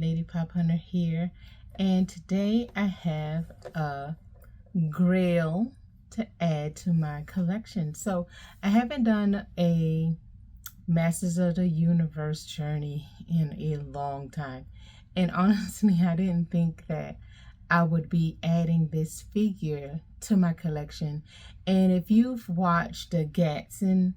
Lady Pop Hunter here, and today I have a grail to add to my collection. So I haven't done a Masters of the Universe journey in a long time, and honestly I didn't think that I would be adding this figure to my collection. And if you've watched the Gaston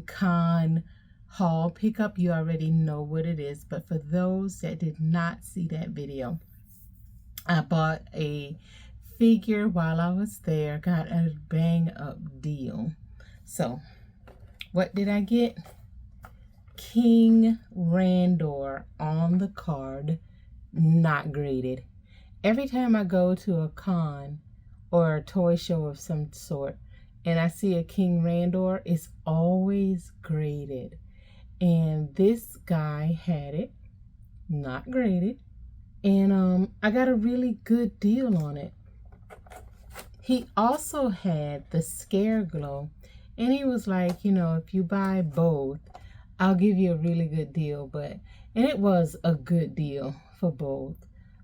Con haul pickup, you already know what it is. But for those that did not see that video, I bought a figure while I was there, got a bang up deal. So what did I get? King Randor on the card, not graded. Every time I go to a con or a toy show of some sort and I see a King Randor, it's always graded. And this guy had it, not graded. And I got a really good deal on it. He also had the Scare Glow. And he was like, you know, if you buy both, I'll give you a really good deal. And it was a good deal for both.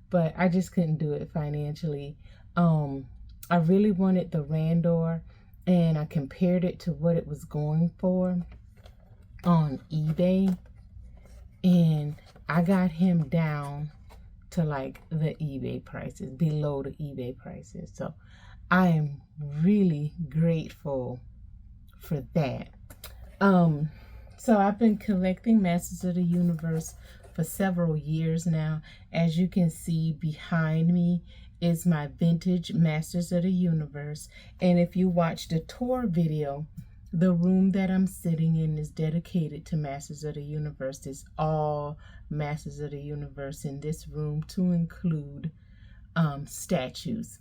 But I just couldn't do it financially. I really wanted the Randor, and I compared it to what it was going for on eBay, and I got him down to like the eBay prices, below the eBay prices. So I am really grateful for that. So I've been collecting Masters of the Universe for several years now. As you can see behind me is my vintage Masters of the Universe. And if you watch the tour video, the room that I'm sitting in is dedicated to Masters of the Universe. It's all Masters of the Universe in this room, to include statues.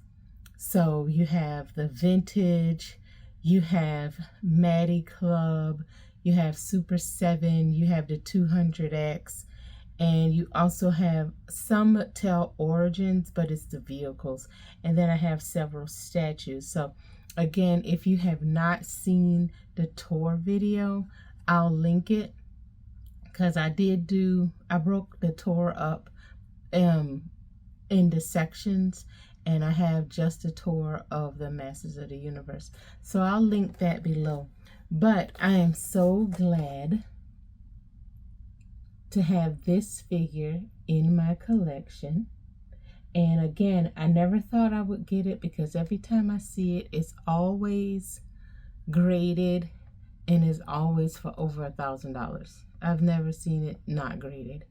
So you have the vintage, you have Maddie Club, you have Super 7, you have the 200X, and you also have some Mattel Origins, but it's the vehicles. And then I have several statues. So again, if you have not seen the tour video, I'll link it, because I broke the tour up into sections, and I have just a tour of the Masters of the Universe. So I'll link that below. But I am so glad to have this figure in my collection. And again, I never thought I would get it, because every time I see it, it's always graded and is always for over $1,000. I've never seen it not graded.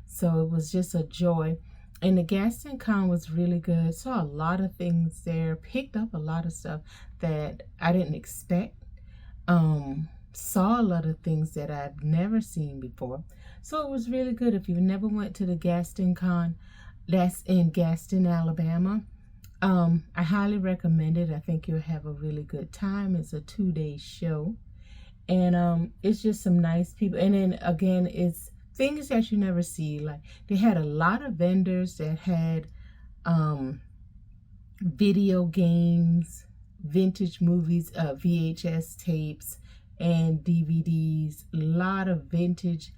So it was just a joy. And the Gaston Con was really good. Saw a lot of things there. Picked up a lot of stuff that I didn't expect. Saw a lot of things that I've never seen before. So it was really good. If you never went to the Gaston Con, that's in Gaston, Alabama, I highly recommend it. I think you'll have a really good time. It's a 2-day show. And it's just some nice people. And then again, it's things that you never see. Like, they had a lot of vendors that had video games, vintage movies, VHS tapes, and DVDs. A lot of vintage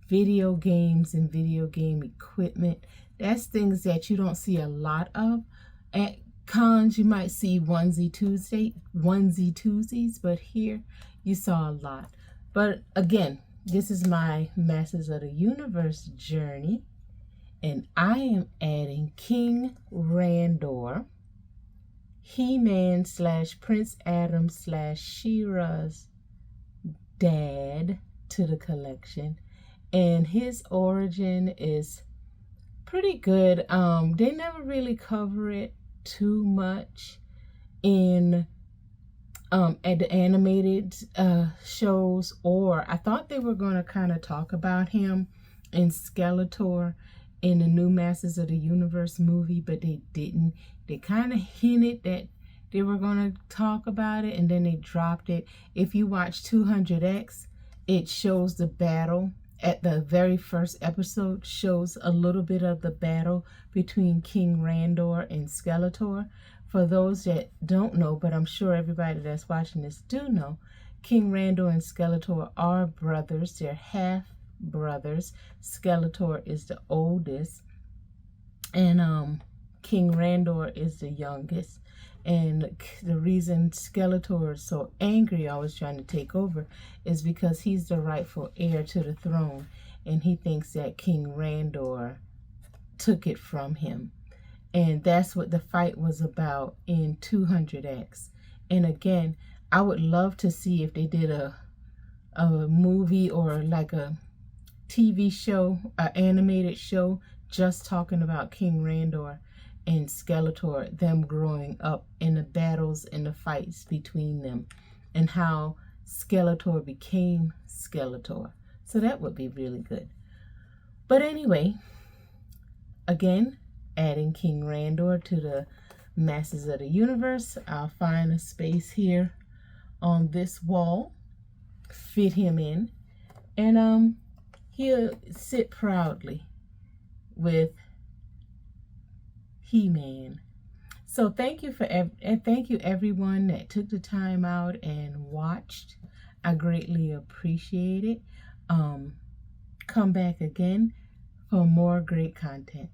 video games and video game equipment. That's things that you don't see a lot of. At cons, you might see onesie twosies, but here you saw a lot. But again, this is my Masters of the Universe journey, and I am adding King Randor, He-Man / Prince Adam / She-Ra's dad to the collection. And his origin is pretty good. They never really cover it too much in at the animated shows, or I thought they were going to kind of talk about him in Skeletor in the new Masters of the Universe movie, but they didn't. They kind of hinted that they were going to talk about it, and then they dropped it. If you watch 200X, it shows the battle. At the very first episode, shows a little bit of the battle between King Randor and Skeletor. For those that don't know, but I'm sure everybody that's watching this do know, King Randor and Skeletor are brothers. They're half brothers. Skeletor is the oldest, and King Randor is the youngest. And the reason Skeletor is so angry, always trying to take over, is because he's the rightful heir to the throne, and he thinks that King Randor took it from him. And that's what the fight was about in 200X. And again, I would love to see if they did a movie or like a TV show, an animated show, just talking about King Randor and Skeletor, them growing up, in the battles and the fights between them, and how Skeletor became Skeletor. So that would be really good. But anyway, again, adding King Randor to the Masters of the Universe, I'll find a space here on this wall, fit him in, and he'll sit proudly with He-Man. So thank you thank you everyone that took the time out and watched. I greatly appreciate it. Come back again for more great content.